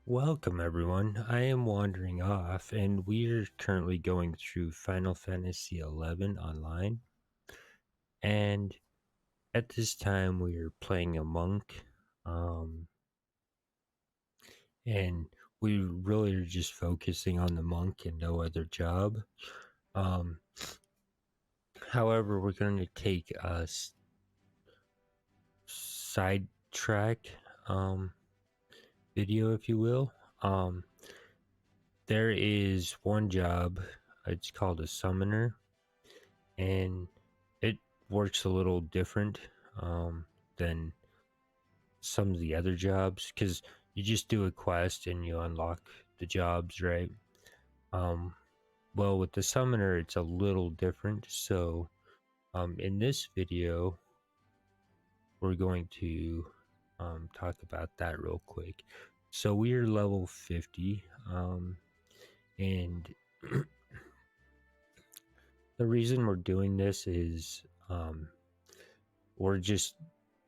Welcome everyone. I am wandering off and we're currently going through Final Fantasy XI online, and at this time we're playing a monk, um, and we really are just focusing on the monk and no other job. um, However, we're going to take a sidetrack video, if you will. There is one job, it's called a summoner, and it works a little different than some of the other jobs, because you just do a quest and you unlock the jobs, right? Well, with the summoner it's a little different. So in this video we're going to talk about that real quick. So we are level 50, and the reason we're doing this is we're just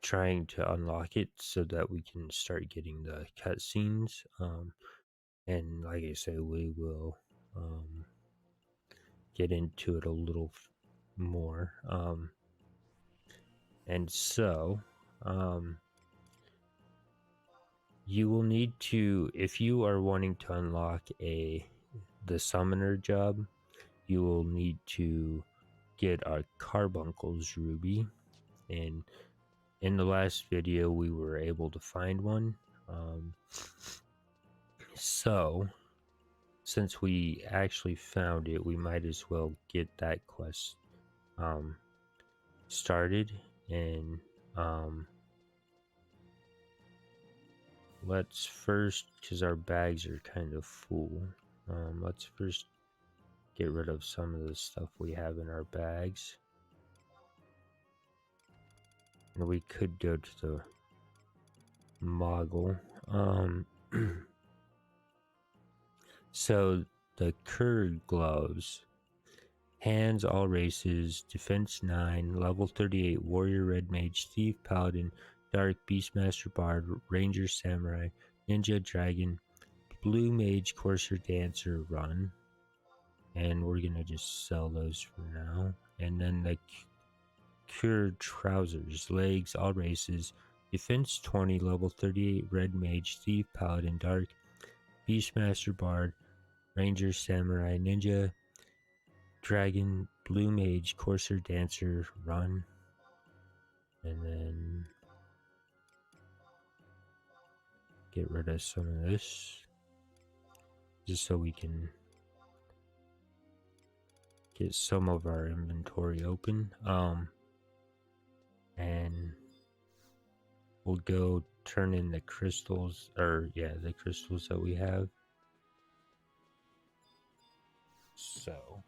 trying to unlock it so that we can start getting the cutscenes. And like I said, we will get into it a little more. And so you will need to, if you are wanting to unlock the summoner job, you will need to get a Carbuncle's ruby, and in the last video we were able to find one. So since we actually found it, we might as well get that quest started. And let's first, because our bags are kind of full, let's first get rid of some of the stuff we have in our bags. And we could go to the Moggle. So the Kurd gloves, hands all races, defense 9, level 38, warrior, red mage, thief, paladin, dark, beastmaster, bard, ranger, samurai, ninja, dragon, blue mage, courser, dancer, run. And we're gonna just sell those for now. And then the Kurd trousers, legs, all races, defense 20, level 38, red mage, thief, paladin, dark, beastmaster, bard, ranger, samurai, ninja, dragon, blue mage, courser, dancer, run. And then get rid of some of this just so we can get some of our inventory open. And we'll go turn in the crystals, or yeah, the crystals that we have. So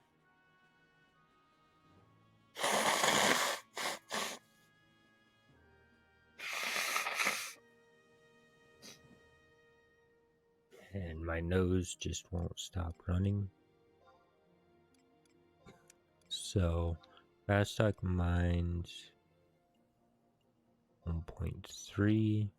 and my nose just won't stop running. So fast talk mines 1.3.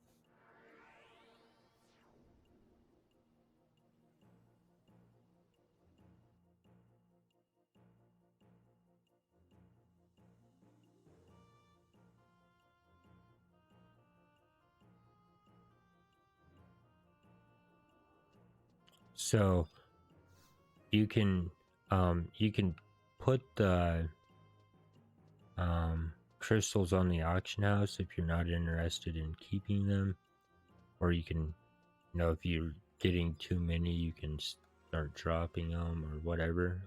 So you can put the crystals on the auction house if you're not interested in keeping them, or you can, if you're getting too many, you can start dropping them or whatever.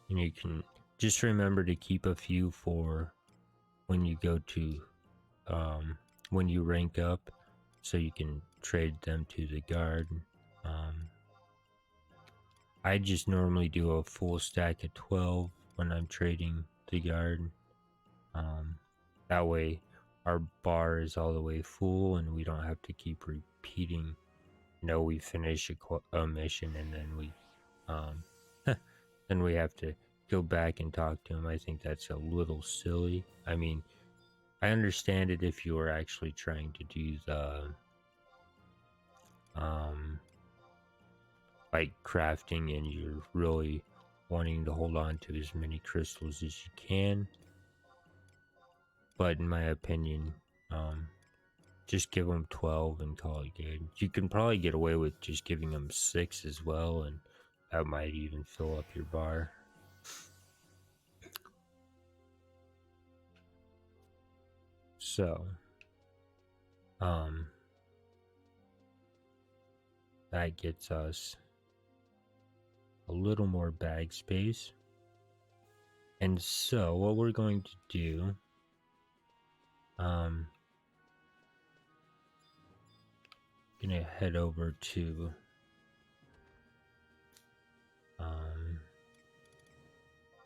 And you can just remember to keep a few for when you go to when you rank up, so you can trade them to the guard. I just normally do a full stack of 12 when I'm trading the guard. That way our bar is all the way full and we don't have to keep repeating, we finish a mission and then we then we have to go back and talk to him. I think that's a little silly. I mean, I understand it if you are actually trying to do the like crafting and you're really wanting to hold on to as many crystals as you can. But in my opinion, just give them 12 and call it good. You can probably get away with just giving them 6 as well, and that might even fill up your bar. So, that gets us a little more bag space. And so what we're going to do, gonna head over to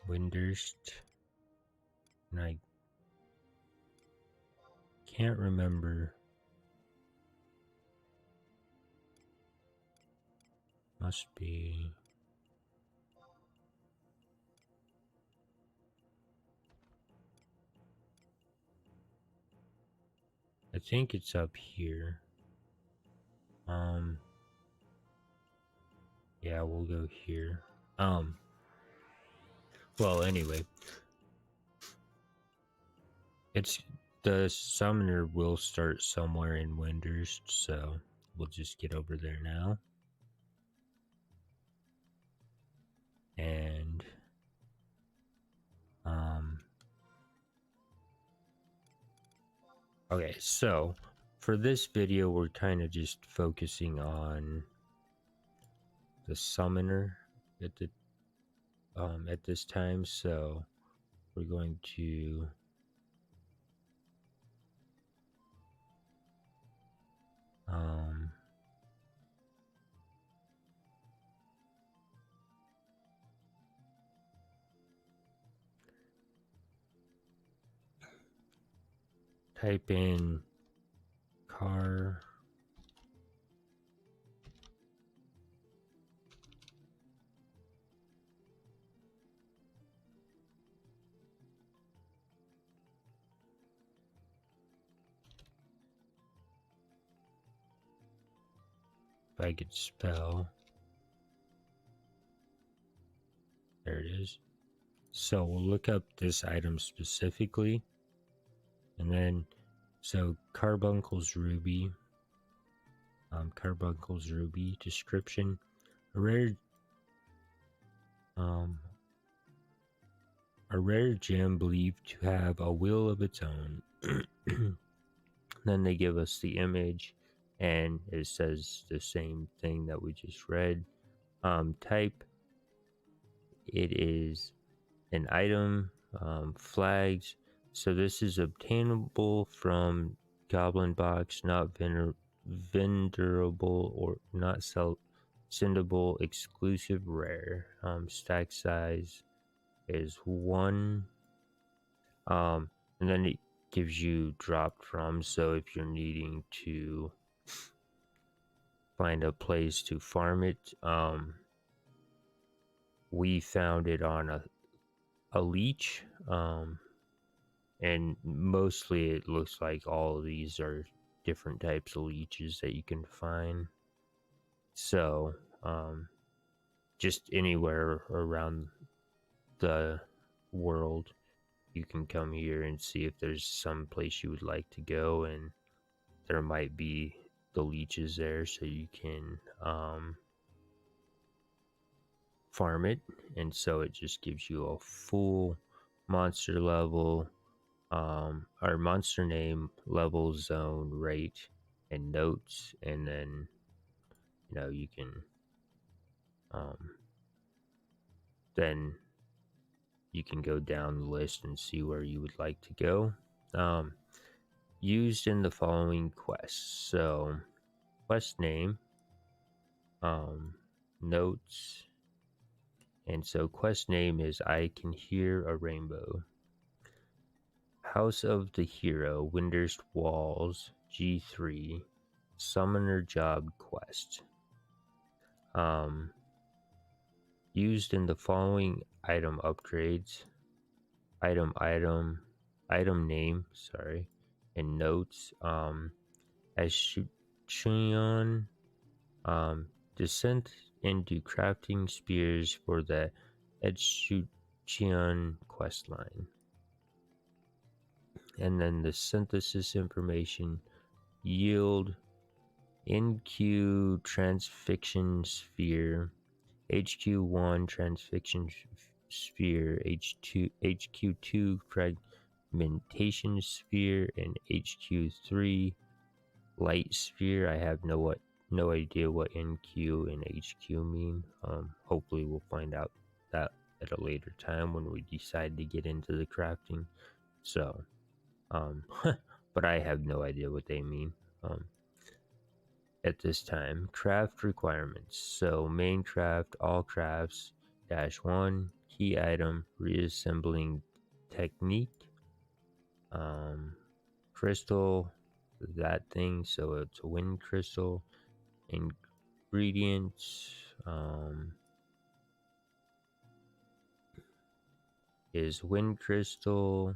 Windurst, and I can't remember. Must be. I think it's up here. Yeah, we'll go here. Well, anyway, it's the summoner will start somewhere in Windurst, so we'll just get over there now. And okay, so for this video, we're kind of just focusing on the summoner at the at this time. So we're going to type in car. If I could spell. There it is. So we'll look up this item specifically. And then, so Carbuncle's Ruby. Carbuncle's Ruby description. A rare gem believed to have a will of its own. Then they give us the image, and it says the same thing that we just read. Type, it is an item, flags. So this is obtainable from Goblin Box, not vendorable or not sendable, exclusive, rare. Stack size is 1. And then it gives you dropped from, so if you're needing to find a place to farm it, we found it on a leech, and mostly it looks like all of these are different types of leeches that you can find. So just anywhere around the world, you can come here and see if there's some place you would like to go, and there might be the leeches there, so you can farm it. And so it just gives you a full monster level, our monster name, level, zone, rate, and notes. And then you can then you can go down the list and see where you would like to go. Used in the following quests. So quest name, notes, and so quest name is I Can Hear a Rainbow. House of the Hero, Windurst Walls, G3, Summoner Job Quest. Used in the following item upgrades, item item item name, sorry, and notes. As Shucheon descent into crafting spears for the Edshucheon questline. And then the synthesis information yield NQ transfixion sphere, HQ1 transfixion sphere, HQ2 fragmentation sphere, and HQ3 light sphere. I have no idea what NQ and HQ mean. Hopefully we'll find out that at a later time when we decide to get into the crafting. So, but I have no idea what they mean. At this time, craft requirements. So main craft, all crafts, -1, key item, reassembling technique, crystal, that thing, so it's a wind crystal, ingredients, is wind crystal,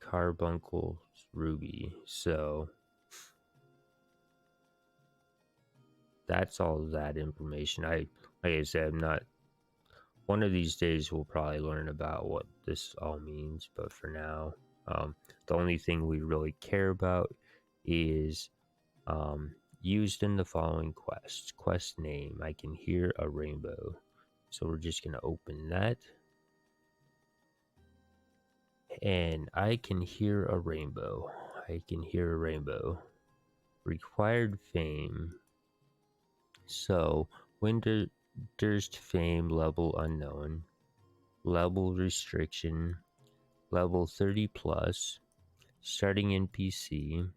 carbuncle, ruby. So that's all that information. Like I said, I'm not. One of these days we'll probably learn about what this all means, but for now, the only thing we really care about is used in the following quests. Quest name, I can hear a rainbow. So we're just going to open that. And I can hear a rainbow. I can hear a rainbow. Required fame. So, Winter's fame level unknown. Level restriction. Level 30 plus. Starting NPC.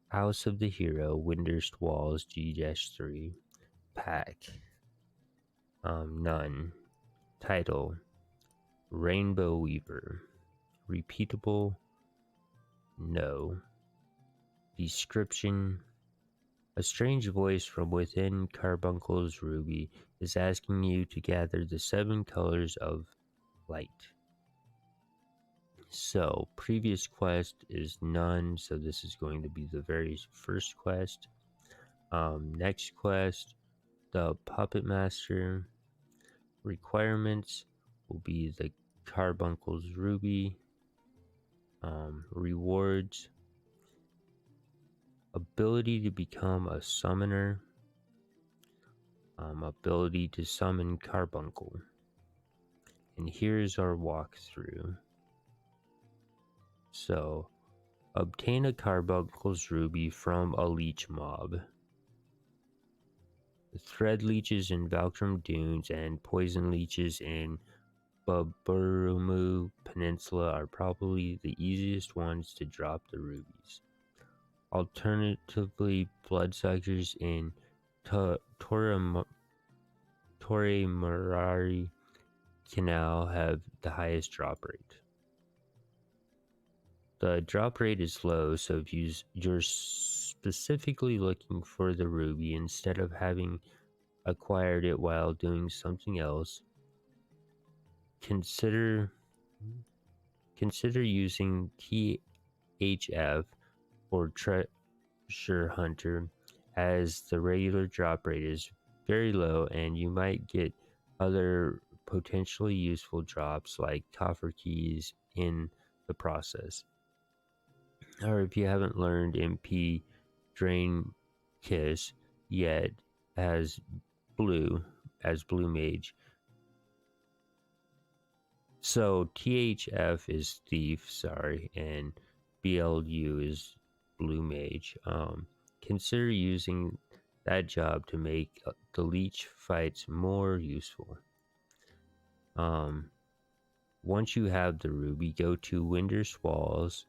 House of the Hero, Windurst Walls, G-3. Pack. None. Title. Rainbow Weaver. Repeatable. No. Description. A strange voice from within Carbuncle's ruby is asking you to gather the 7 colors of light. So, previous quest is none, so this is going to be the very first quest. Next quest, the Puppet Master. Requirements will be the Carbuncle's ruby. Rewards. Ability to become a summoner. Ability to summon Carbuncle. And here's our walkthrough. So, obtain a Carbuncle's ruby from a leech mob. The thread leeches in Valkram Dunes and poison leeches in Baburumu Peninsula are probably the easiest ones to drop the rubies. Alternatively, bloodsuckers in Toremarari Canal have the highest drop rate. The drop rate is low, so if you're specifically looking for the ruby instead of having acquired it while doing something else, consider using THF or Treasure Hunter, as the regular drop rate is very low and you might get other potentially useful drops like coffer keys in the process. Or if you haven't learned MP Drain Kiss yet as Blue Mage. So THF is Thief, sorry, and BLU is Blue Mage. Consider using that job to make the leech fights more useful. Once you have the ruby, go to Windurst Walls,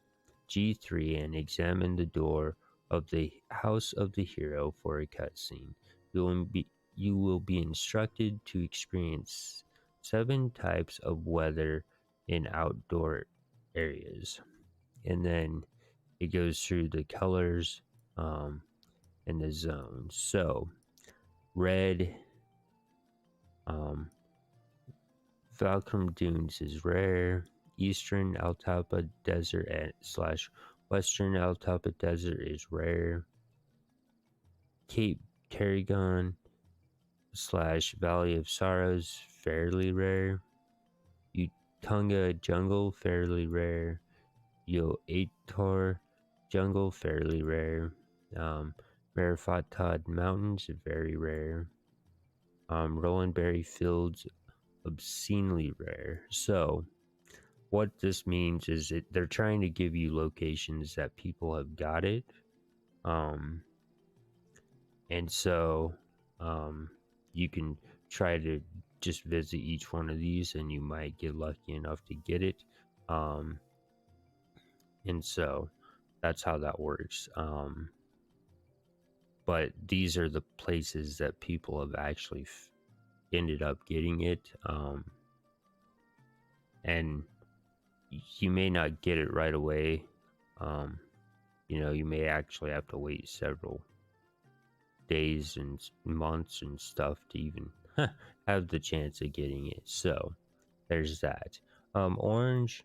G3, and examine the door of the House of the Hero for a cutscene. You will be instructed to experience 7 types of weather in outdoor areas. And then it goes through the colors and the zones. So, red, Valcrum Dunes is rare. Eastern Altapa Desert / Western Altapa Desert is rare. Cape Tarragon / Valley of Sorrows, fairly rare. Utunga Jungle, fairly rare. Yoator Jungle, fairly rare. Marifatad Mountains, very rare. Rolandberry Fields, obscenely rare. So, what this means is they're trying to give you locations that people have got it. And so you can try to just visit each one of these and you might get lucky enough to get it. And so that's how that works. But these are the places that people have actually ended up getting it. And you may not get it right away. You may actually have to wait several days and months and stuff to even have the chance of getting it. So there's that. Orange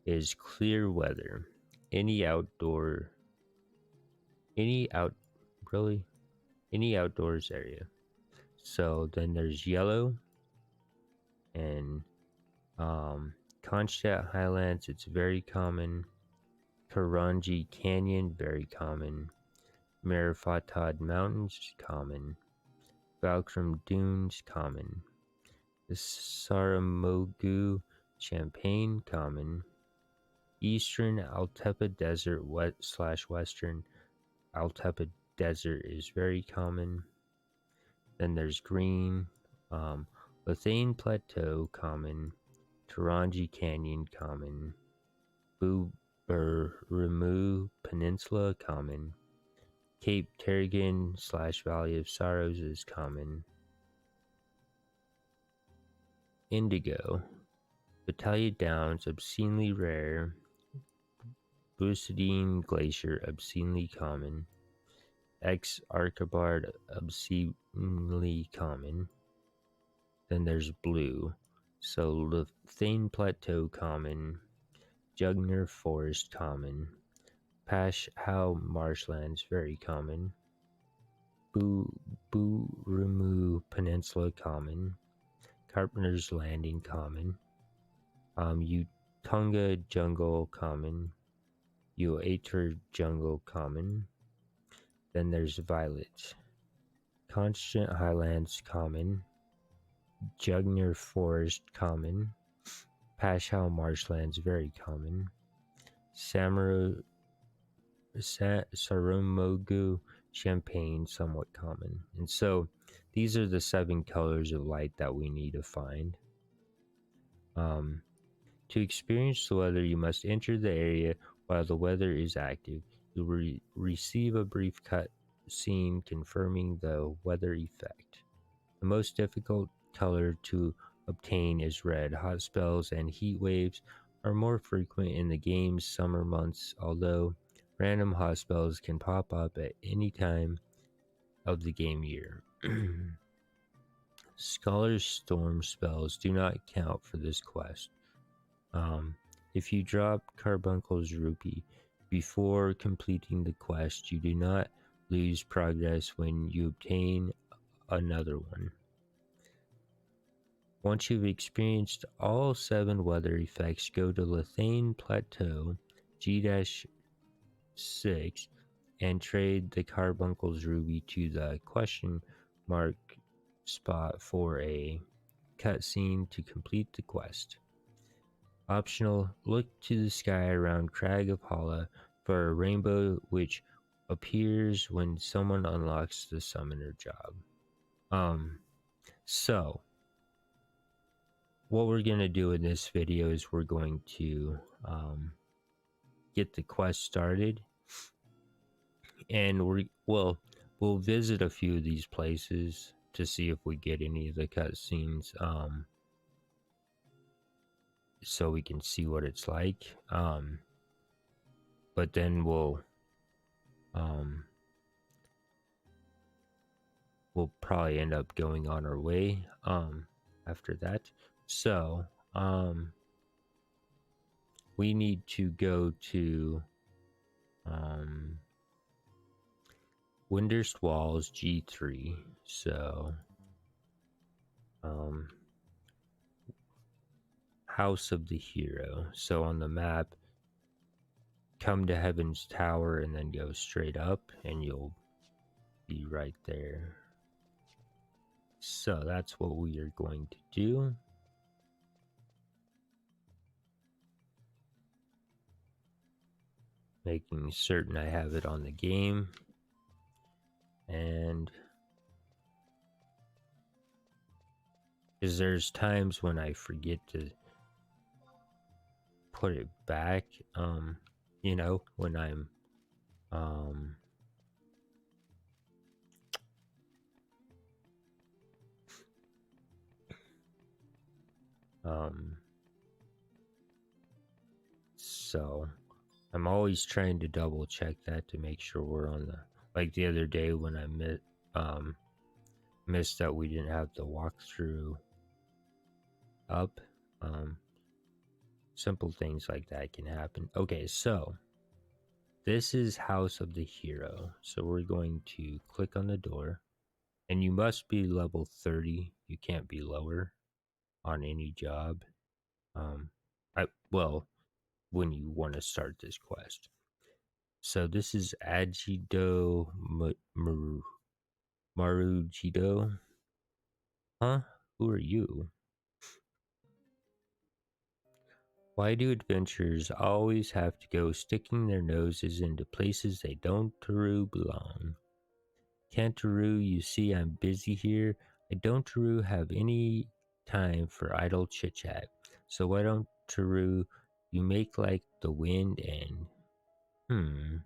is clear weather. Any outdoors area. So then there's yellow and Conchette Highlands, it's very common. Karanji Canyon, very common. Marifatad Mountains, common. Valcrum Dunes, common. The Saramogu Champagne, common. Eastern Altepa Desert / Western Altepa Desert is very common. Then there's green. Lithane Plateau, common. Tarangi Canyon, common. Buburimu Peninsula, common. Cape Tarragon / Valley of Sorrows is common. Indigo. Battalion Downs, obscenely rare. Bucidine Glacier, obscenely common. X Archibald, obscenely common. Then there's blue. So Lithane Plateau, common. Jugner Forest, common. Pashhow Marshlands, very common. Burimu Peninsula, common. Carpenter's Landing, common. Utunga Jungle, common. Uator Jungle, common. Then there's violet. Constant Highlands, common. Jugner Forest, common. Pashhow Marshlands, very common. Saramogu Champagne, somewhat common. And so these are the 7 colors of light that we need to find. To experience the weather, you must enter the area while the weather is active. You will receive a brief cut scene confirming the weather effect. The most difficult color to obtain is red. Hot spells and heat waves are more frequent in the game's summer months, although random hot spells can pop up at any time of the game year. Scholar's Storm spells do not count for this quest. If you drop Carbuncle's Rupee before completing the quest, you do not lose progress when you obtain another one. Once you've experienced all 7 weather effects, go to Lithane Plateau G-6 and trade the Carbuncle's Ruby to the question mark spot for a cutscene to complete the quest. Optional, look to the sky around Crag of Hala for a rainbow which appears when someone unlocks the summoner job. So what we're going to do in this video is we're going to get the quest started, and we'll visit a few of these places to see if we get any of the cutscenes, so we can see what it's like. But then we'll probably end up going on our way after that. So, we need to go to Windurst Walls G3. So, House of the Hero. So on the map, come to Heaven's Tower and then go straight up, and you'll be right there. So that's what we are going to do. Making certain I have it on the game. And because there's times when I forget to put it back, you know, when I'm so I'm always trying to double check that to make sure we're on the, like the other day when I missed that we didn't have the walkthrough up. Simple things like that can happen. Okay, so this is House of the Hero. So we're going to click on the door, and you must be level 30. You can't be lower on any job. Well, when you want to start this quest. So this is Ajido Marujido. Huh? Who are you? Why do adventurers always have to go sticking their noses into places they don't belong? Can't you see I'm busy here? I don't have any time for idle chit chat. So why don't you make like the wind and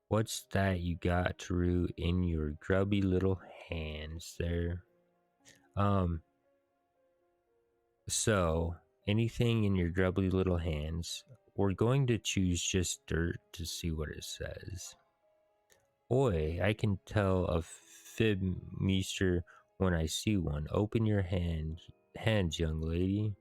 what's that you got in your grubby little hands there? So anything in your grubby little hands, we're going to choose just dirt to see what it says. Oi, I can tell a fib meester when I see one. Open your hands, young lady.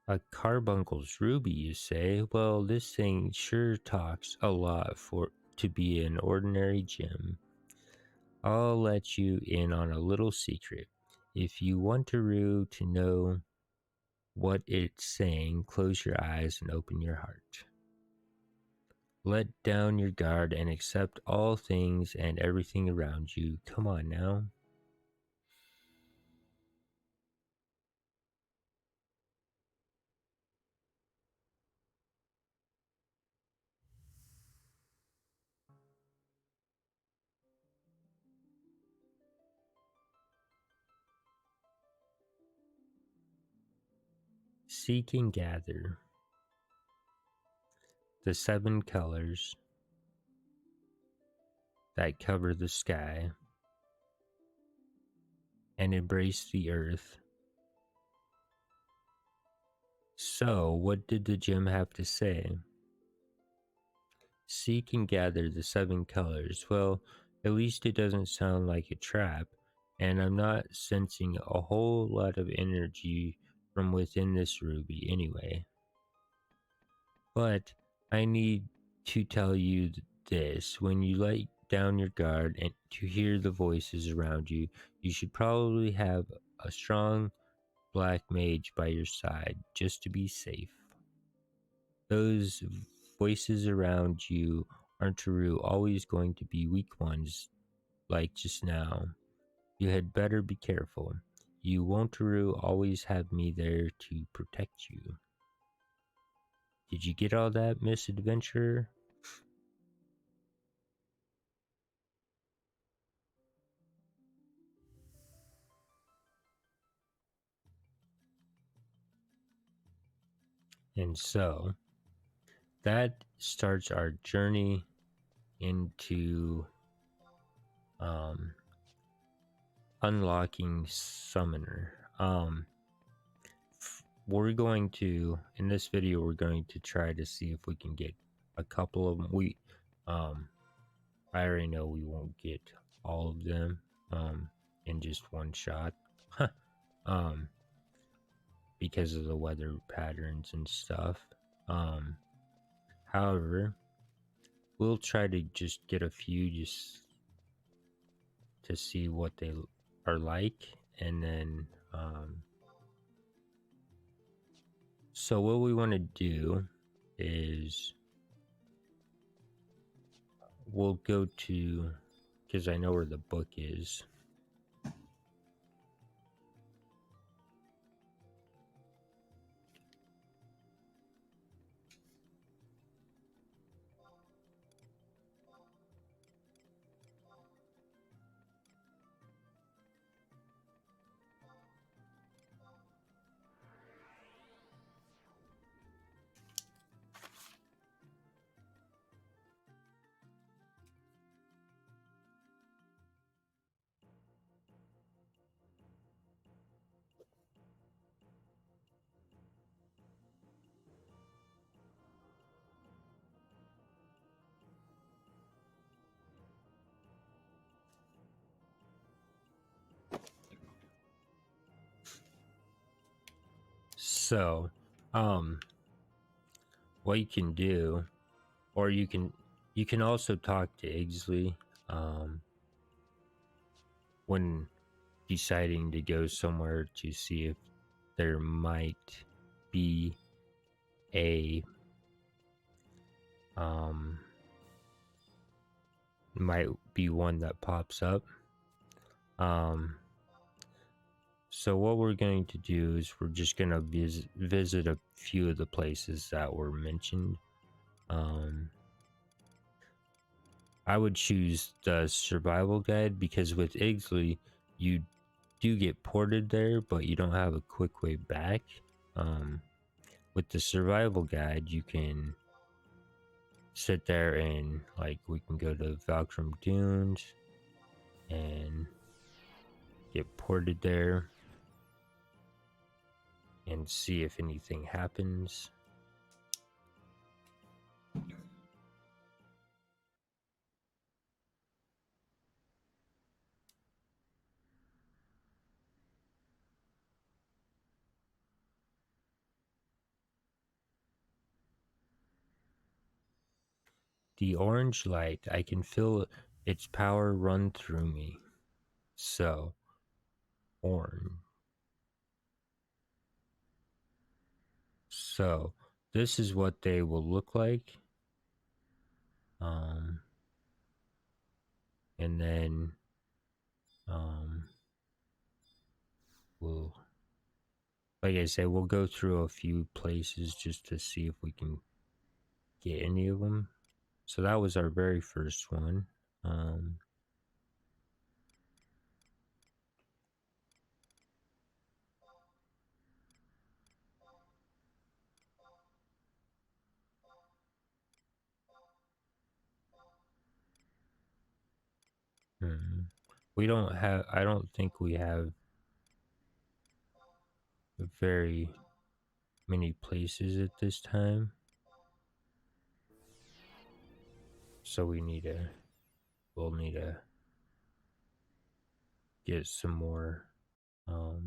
A carbuncle's ruby, you say? Well, this thing sure talks a lot for to be an ordinary gem. I'll let you in on a little secret. If you want to know what it's saying, close your eyes and open your heart. Let down your guard and accept all things and everything around you. Come on now. Seek and gather the 7 colors that cover the sky and embrace the earth. So, what did the gem have to say? Seek and gather the 7 colors. Well, at least it doesn't sound like a trap, and I'm not sensing a whole lot of energy from within this ruby anyway. But I need to tell you this. When you let down your guard and to hear the voices around you, you should probably have a strong black mage by your side just to be safe. Those voices around you aren't always going to be weak ones like just now. You had better be careful. You won't always have me there to protect you. Did you get all that, Miss Adventurer? And so that starts our journey into unlocking Summoner. We're going to, in this video, we're going to try to see if we can get a couple of them. I already know we won't get all of them in just one shot. um because of the weather patterns and stuff. Um However, we'll try to just get a few just to see what they are like, and then so what we want to do is we'll go to, because I know where the book is. So what you can do, or you can also talk to Igsley when deciding to go somewhere to see if there might be a might be one that pops up. So what we're going to do is we're just going to visit a few of the places that were mentioned. I would choose the survival guide because with Igsley, you do get ported there, but you don't have a quick way back. With the survival guide, you can sit there and like we can go to Valkyrie Dunes and get ported there and see if anything happens. The orange light, I can feel its power run through me. So, orange. So, this is what they will look like. And then we'll, like I said, we'll go through a few places just to see if we can get any of them. So that was our very first one. We don't have, I don't think we have very many places at this time. So we'll need to get some more. All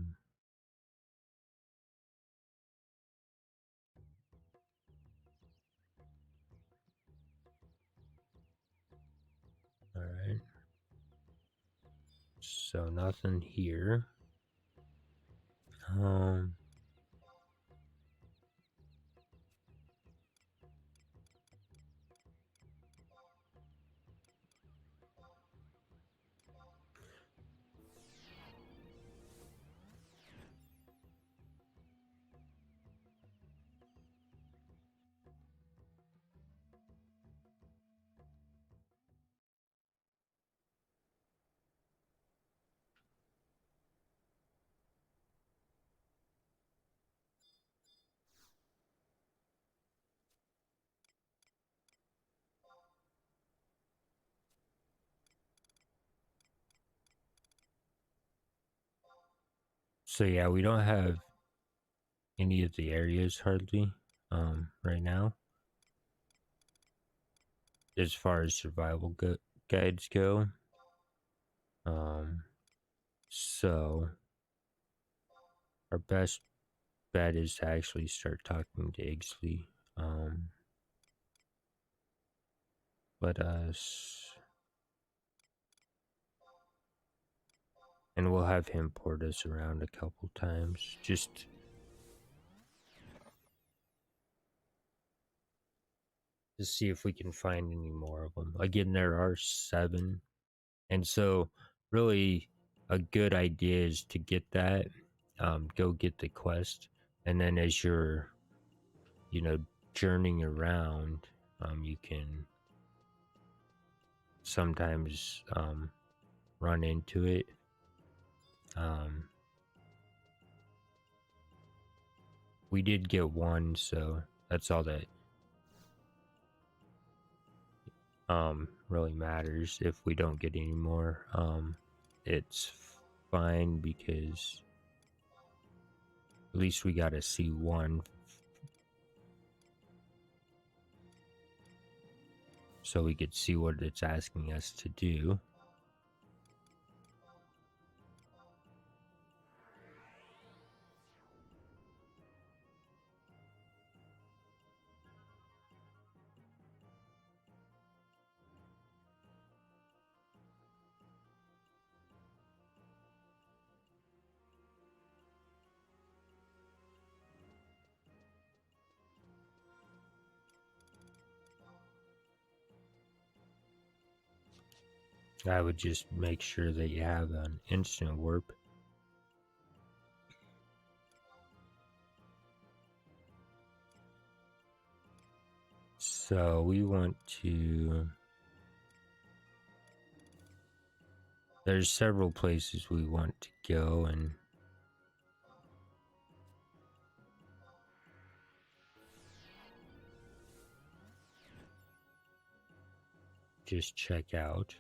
right. So nothing here. So yeah, we don't have any of the areas hardly right now as far as survival guides go. So our best bet is to actually start talking to Igsley. Let us, and we'll have him port us around a couple times, just to see if we can find any more of them. Again, there are 7, and so really a good idea is to get that, go get the quest, and then as you're, journeying around, you can sometimes run into it. We did get one, so that's all that really matters. If we don't get any more, it's fine, because at least we got to see one, so we could see what it's asking us to do. I would just make sure that you have an instant warp. So we want to, there's several places we want to go, and just check out.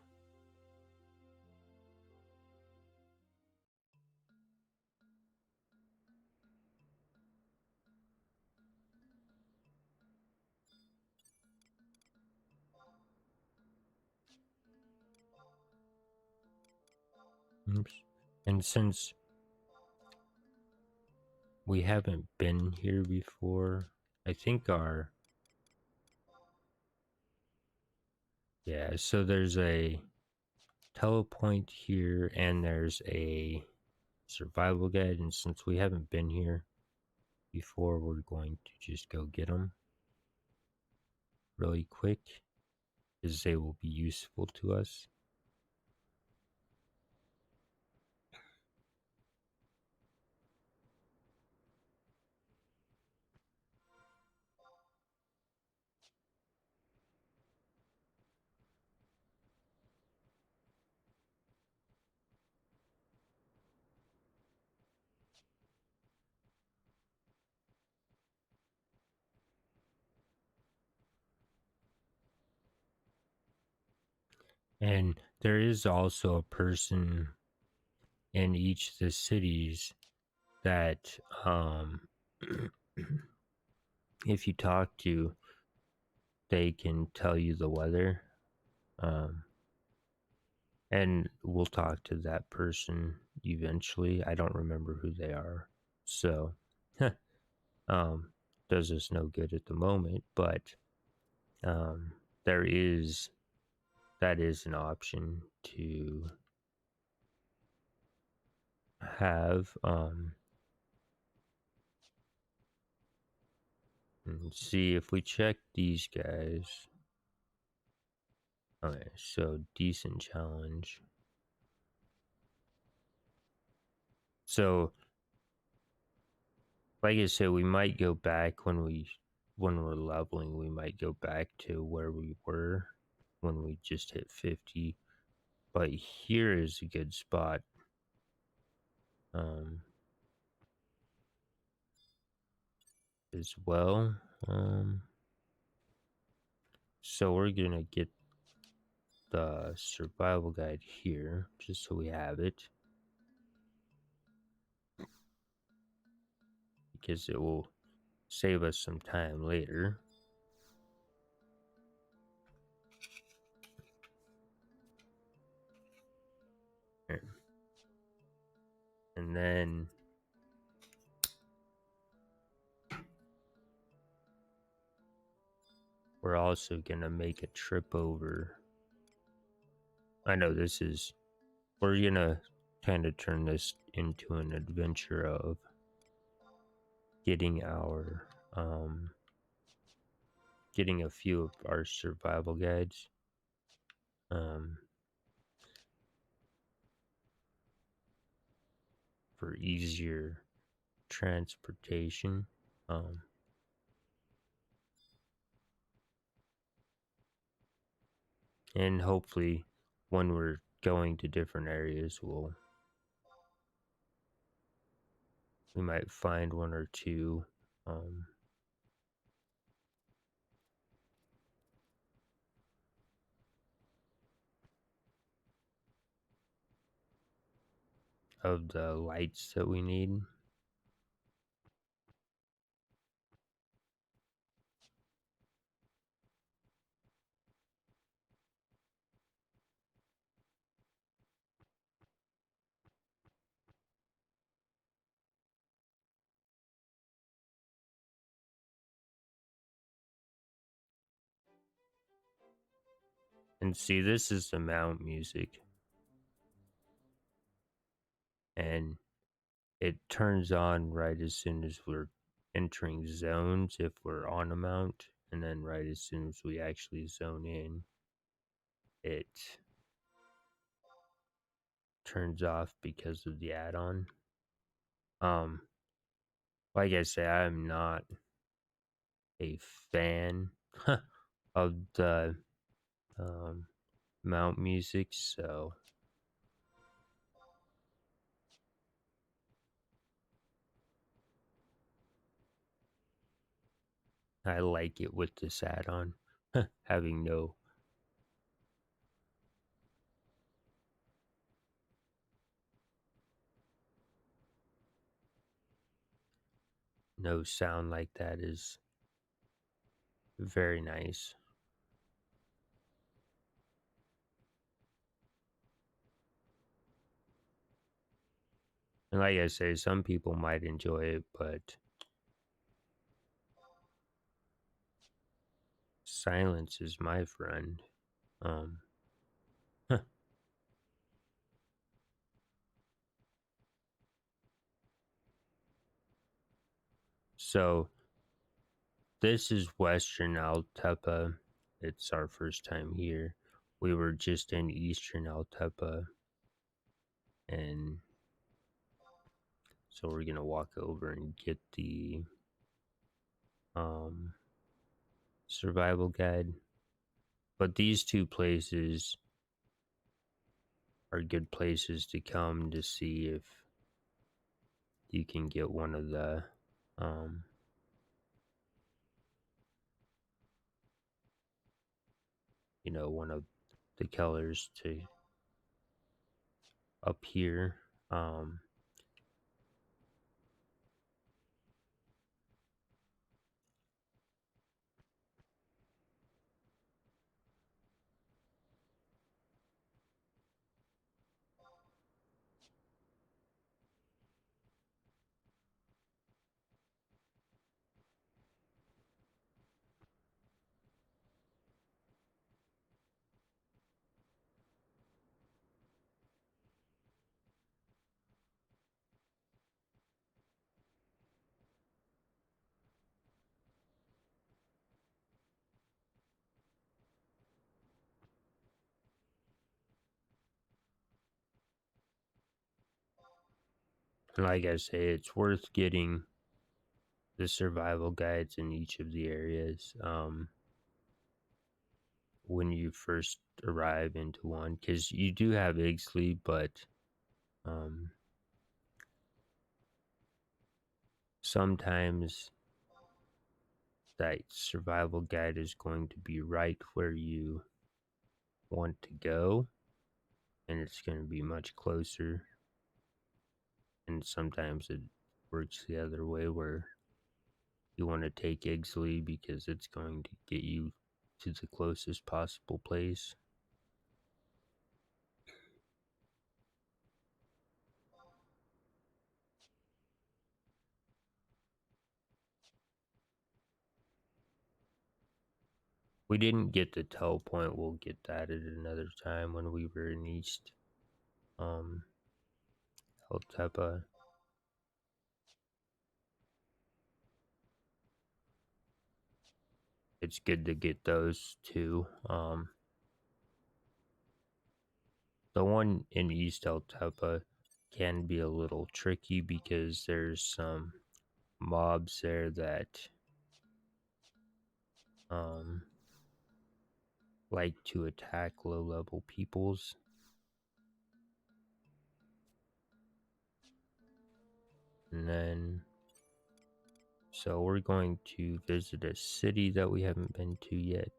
Oops. And since we haven't been here before, I think so there's a telepoint here, and there's a survival guide, and since we haven't been here before, we're going to just go get them really quick, because they will be useful to us. And there is also a person in each of the cities that, if you talk to, they can tell you the weather. And we'll talk to that person eventually. I don't remember who they are, so does us no good at the moment. But there is, that is an option to have. And see if we check these guys. Okay, so decent challenge. So, like I said, we might go back when we're leveling. We might go back to where we were when we just hit 50. But here is a good spot. As well. So we're gonna get the survival guide here, just so we have it, because it will save us some time later. And then we're also gonna make a trip over. I know we're gonna kind of turn this into an adventure of getting getting a few of our survival guides. Um, for easier transportation. Um, and hopefully, when we're going to different areas, we might find one or two of the lights that we need. And see, this is the mount music, and it turns on right as soon as we're entering zones if we're on a mount, and then right as soon as we actually zone in, it turns off because of the add-on. Um, like I say, I'm not a fan of the um, mount music, so I like it with this add-on, having no sound like that is very nice. And like I say, some people might enjoy it, but silence is my friend. Um, so this is Western Altepa. It's our first time here. We were just in Eastern Altepa, and so we're gonna walk over and get the um, survival guide. But these two places are good places to come to see if you can get one of the um, one of the colors to appear. Um, and like I say, it's worth getting the survival guides in each of the areas when you first arrive into one, because you do have Ixley, but um, sometimes that survival guide is going to be right where you want to go, and it's going to be much closer. And sometimes it works the other way where you want to take Ixley because it's going to get you to the closest possible place. We didn't get the tow point. We'll get that at another time when we were in East Altepa. It's good to get those too. The one in East Altepa can be a little tricky because there's some mobs there that like to attack low level peoples. And then so we're going to visit a city that we haven't been to yet.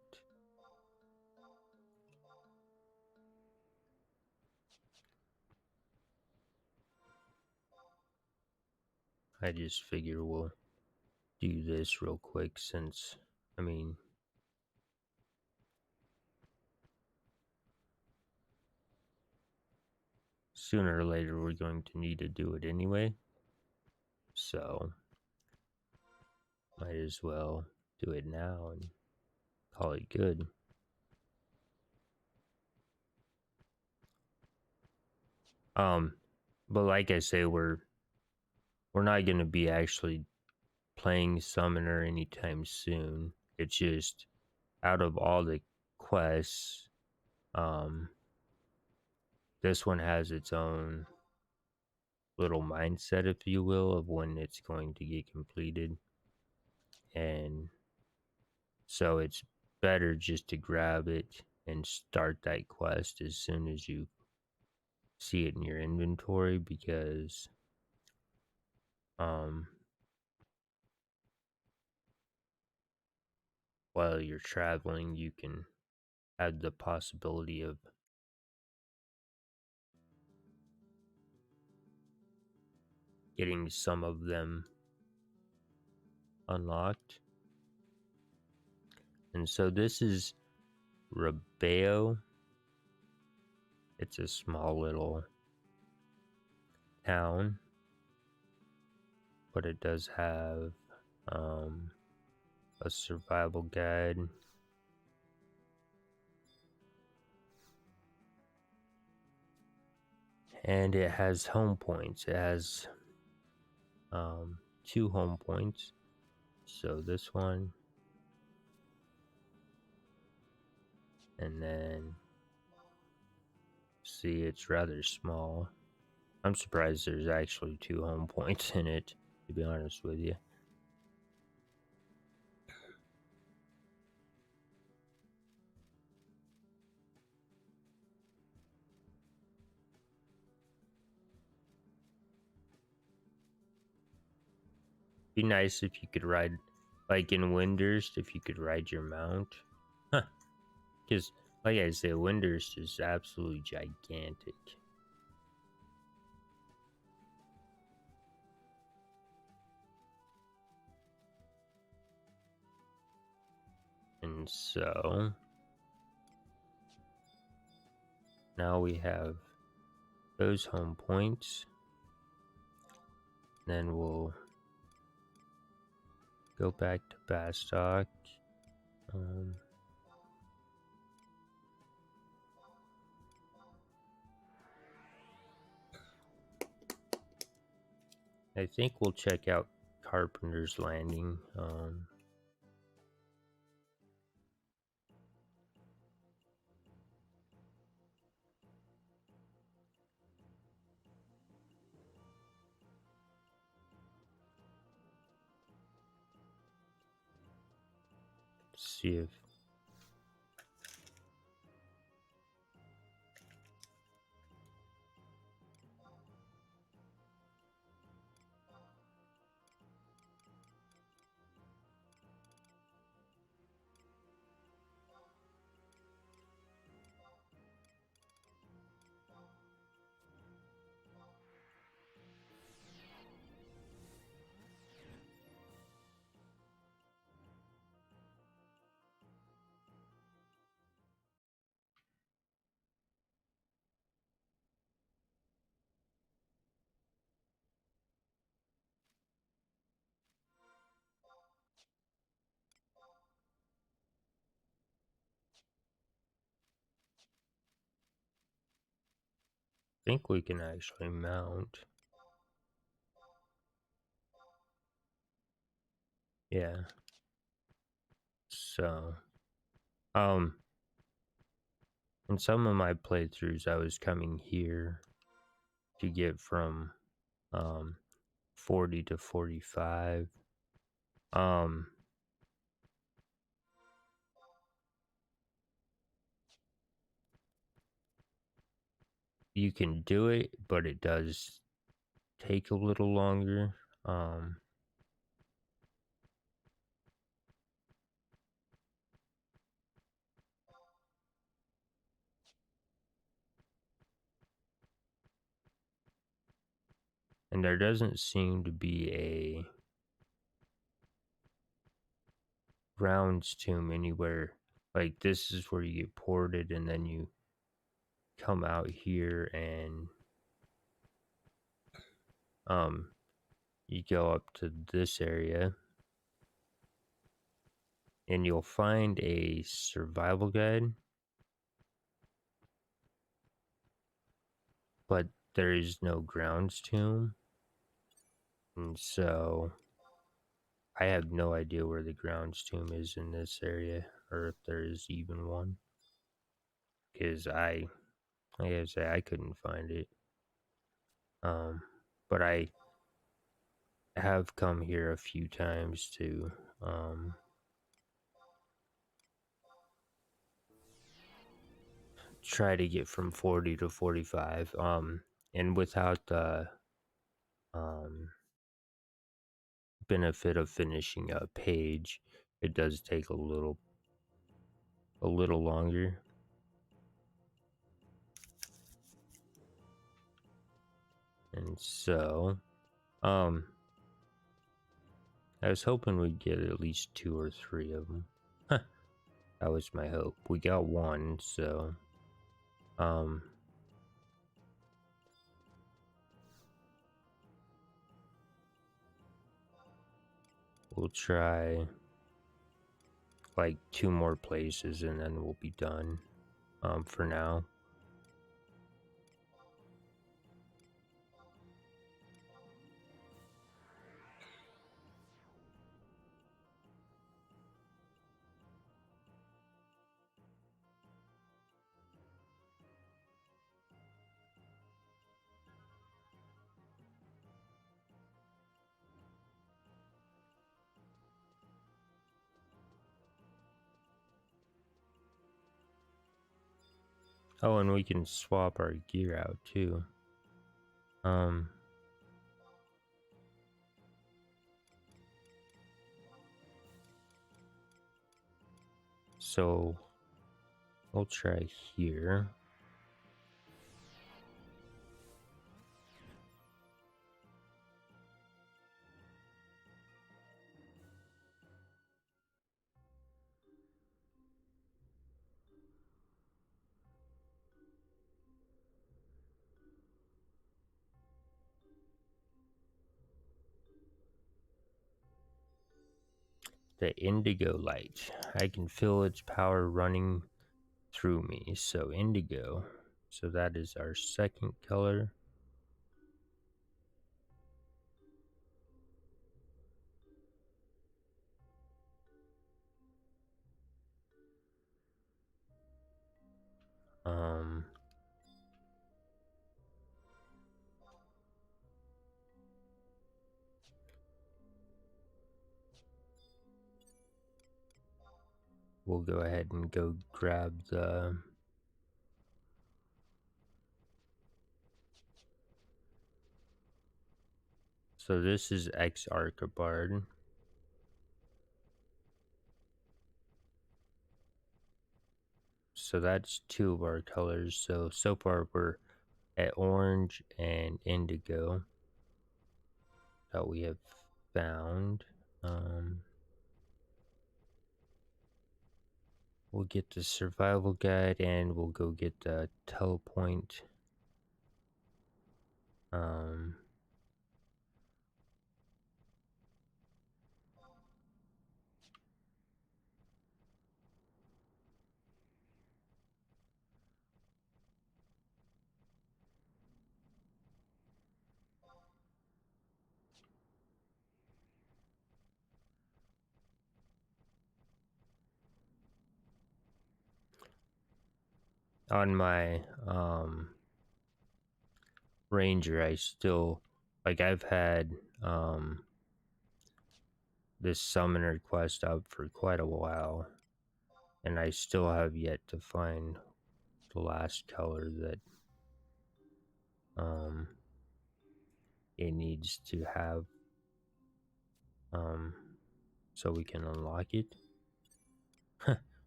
I just figure we'll do this real quick since, I mean, sooner or later we're going to need to do it anyway. So, might as well do it now and call it good. But like I say, we're not going to be actually playing Summoner anytime soon. It's just out of all the quests, this one has its own little mindset, if you will, of when it's going to get completed. And so it's better just to grab it and start that quest as soon as you see it in your inventory, because while you're traveling you can have the possibility of getting some of them unlocked. And so this is Rebeo. It's a small little town, but it does have a survival guide. And it has home points. It has 2 home points. So this one, and then see, it's rather small. I'm surprised there's actually 2 home points in it, to be honest with you. Be nice if you could ride, like in Windurst, if you could ride your mount. Huh. Because, like I said, Windurst is absolutely gigantic. And so now we have those home points. Then we'll go back to Bastock. I think we'll check out Carpenter's Landing. See if think we can actually mount. Yeah. So, in some of my playthroughs, I was coming here to get from 40 to 45. You can do it, but it does take a little longer. And there doesn't seem to be a rounds tomb anywhere. Like, this is where you get ported, and then you come out here and you go up to this area, and you'll find a survival guide, but there is no grounds tomb. And so I have no idea where the grounds tomb is in this area, or if there is even one, because like I say, I couldn't find it. But I have come here a few times to try to get from 40 to 45, and without the benefit of finishing a page, it does take a little longer. And so I was hoping we'd get at least 2 or 3 of them. That was my hope. We got one, so we'll try like 2 more places, and then we'll be done for now. Oh, and we can swap our gear out too. So we'll try here. The indigo light. I can feel its power running through me. So indigo. So that is our second color. We'll go ahead and go grab the so this is X Archibald. So that's 2 of our colors. So far we're at orange and indigo that we have found. We'll get the survival guide, and we'll go get the telepoint. on my ranger, I still like I've had this summoner quest up for quite a while, and I still have yet to find the last color that um it needs to have um so we can unlock it.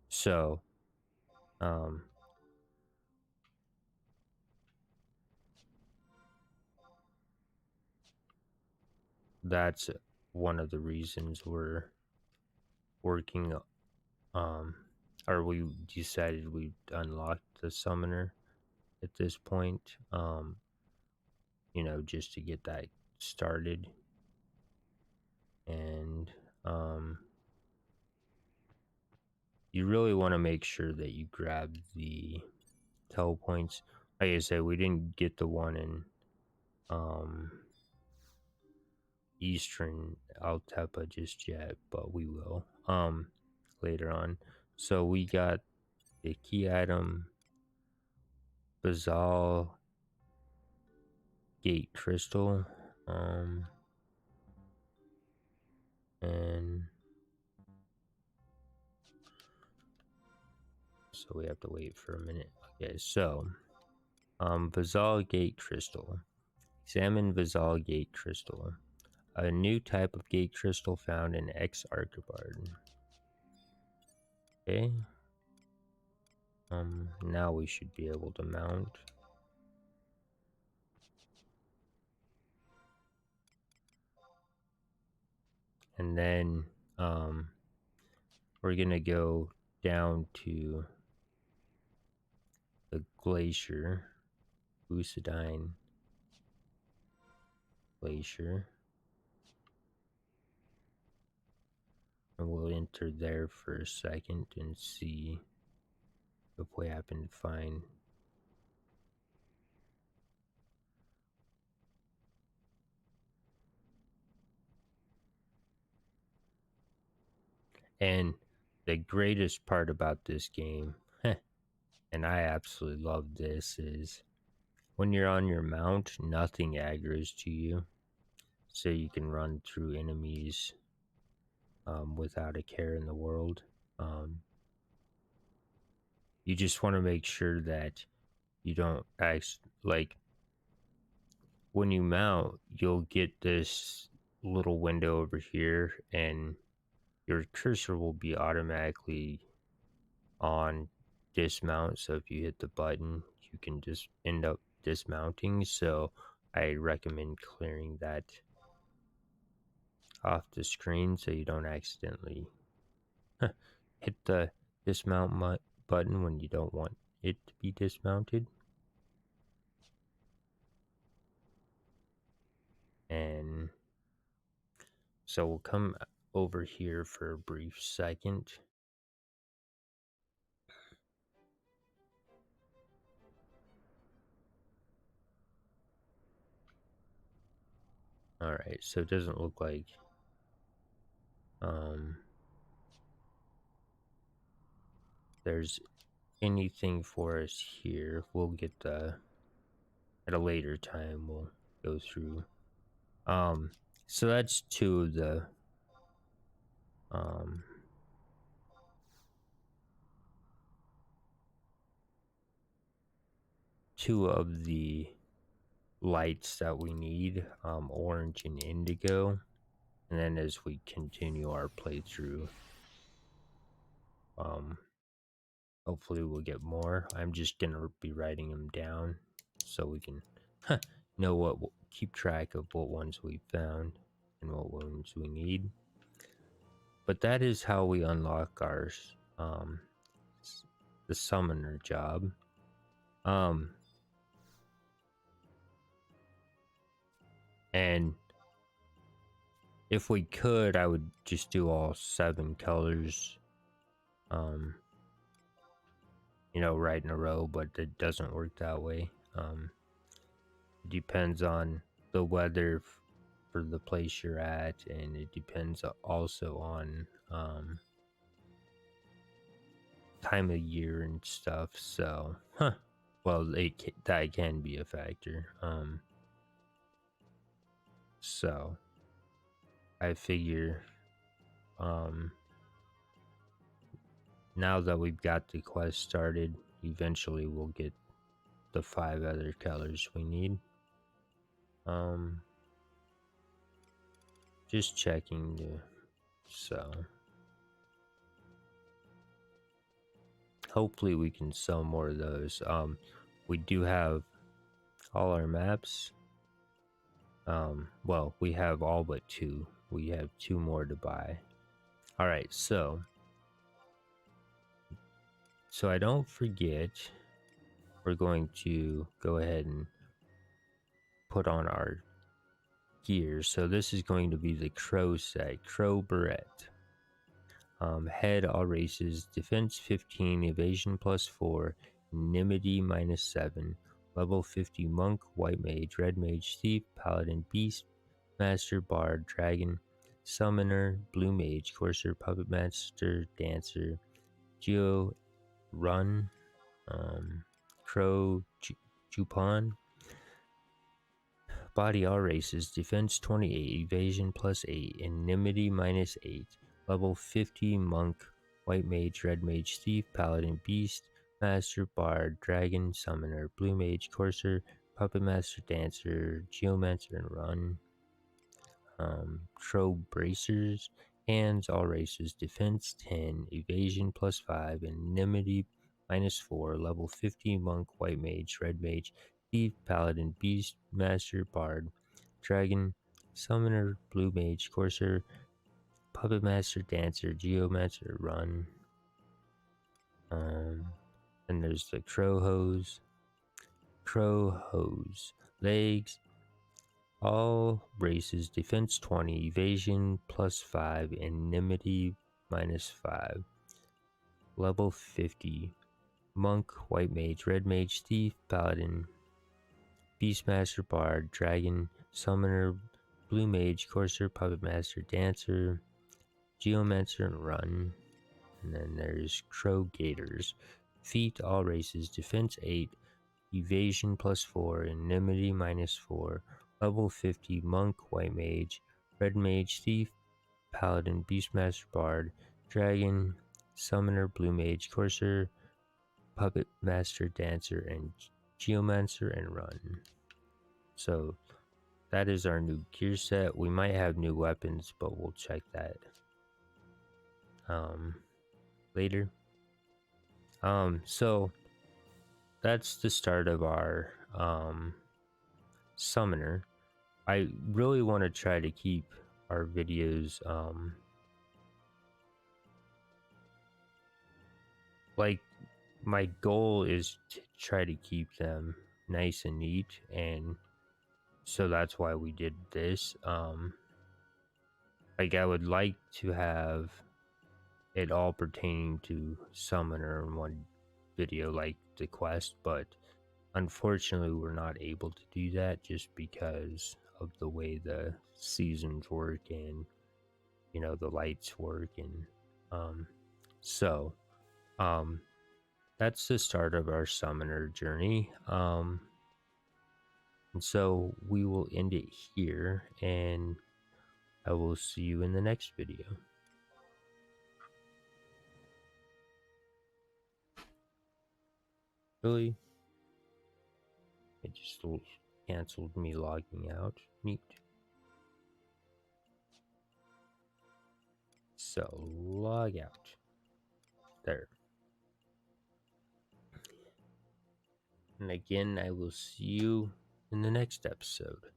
So um that's one of the reasons we're working um or we decided we unlocked the summoner at this point, just to get that started. And you really want to make sure that you grab the telepoints. Like I said, we didn't get the one in um Eastern Altepa just yet, but we will later on. So we got the key item, Basal Gate Crystal, and so we have to wait for a minute. Okay, so Basal Gate Crystal. Examine Basal Gate Crystal, a new type of gate crystal found in X Archibald. Okay. Now we should be able to mount. And then we're gonna go down to the glacier, Usadine Glacier. And we'll enter there for a second and see if we happen to find and the greatest part about this game, and I absolutely love this, is when you're on your mount, nothing aggroes to you. So you can run through enemies without a care in the world. You just want to make sure that you don't like when you mount, you'll get this little window over here, and your cursor will be automatically on dismount. So if you hit the button, you can just end up dismounting. So I recommend clearing that off the screen so you don't accidentally hit the dismount button when you don't want it to be dismounted. And so we'll come over here for a brief second. All right, so it doesn't look like there's anything for us here. We'll get at a later time. We'll go through. So that's two of the um lights that we need, Orange and Indigo. And then as we continue our playthrough, hopefully we'll get more. I'm just gonna be writing them down so we can know keep track of what ones we found and what ones we need. But that is how we unlock our the summoner job. And if we could, I would just do all 7 colors, right in a row, but it doesn't work that way. It depends on the weather for the place you're at, and it depends also on time of year and stuff. So, well, that can be a factor. So I figure, now that we've got the quest started, eventually we'll get the 5 other colors we need. Just checking so hopefully we can sell more of those. We do have all our maps. Well, we have all but 2. We have 2 more to buy. All right, so I don't forget, we're going to go ahead and put on our gear. So this is going to be the Crow set, Crow Beret. Head all races, defense 15, evasion +4, inimity -7, level 50 monk, white mage, red mage, thief, paladin, beast, master, bard, dragon, summoner, blue mage, courser, puppet master, dancer, geo, run, crow, Jupan. Body all races, defense 28, evasion +8, inimity -8, level 50 monk, white mage, red mage, thief, paladin, beast, master, bard, dragon, summoner, blue mage, courser, puppet master, dancer, geomancer, and run. Crow bracers, hands all races, defense 10, evasion +5, inimity -4, level 50 monk, white mage, red mage, thief, paladin, beast, master, bard, dragon, summoner, blue mage, courser, puppet master, dancer, geomancer, run. And there's the crow hose, legs, all races, defense 20, evasion +5, inimity -5, level 50, monk, white mage, red mage, thief, paladin, beastmaster, bard, dragon, summoner, blue mage, courser, puppet master, dancer, geomancer, and run. And then there's crow gators, feet, all races, defense 8, evasion +4, inimity -4, level 50, monk, white mage, red mage, thief, paladin, beastmaster, bard, dragon, summoner, blue mage, courser, puppet master, dancer, and geomancer, and run. So that is our new gear set. We might have new weapons, but we'll check that later. So that's the start of our summoner. I really want to try to keep our videos like, my goal is to try to keep them nice and neat, and so that's why we did this. Like, I would like to have it all pertaining to summoner in one video, like the quest, but unfortunately we're not able to do that just because of the way the seasons work and, you know, the lights work. And so that's the start of our summoner journey. And so we will end it here, and I will see you in the next video. Really? It just canceled me logging out. Neat. So, log out. There. And again, I will see you in the next episode.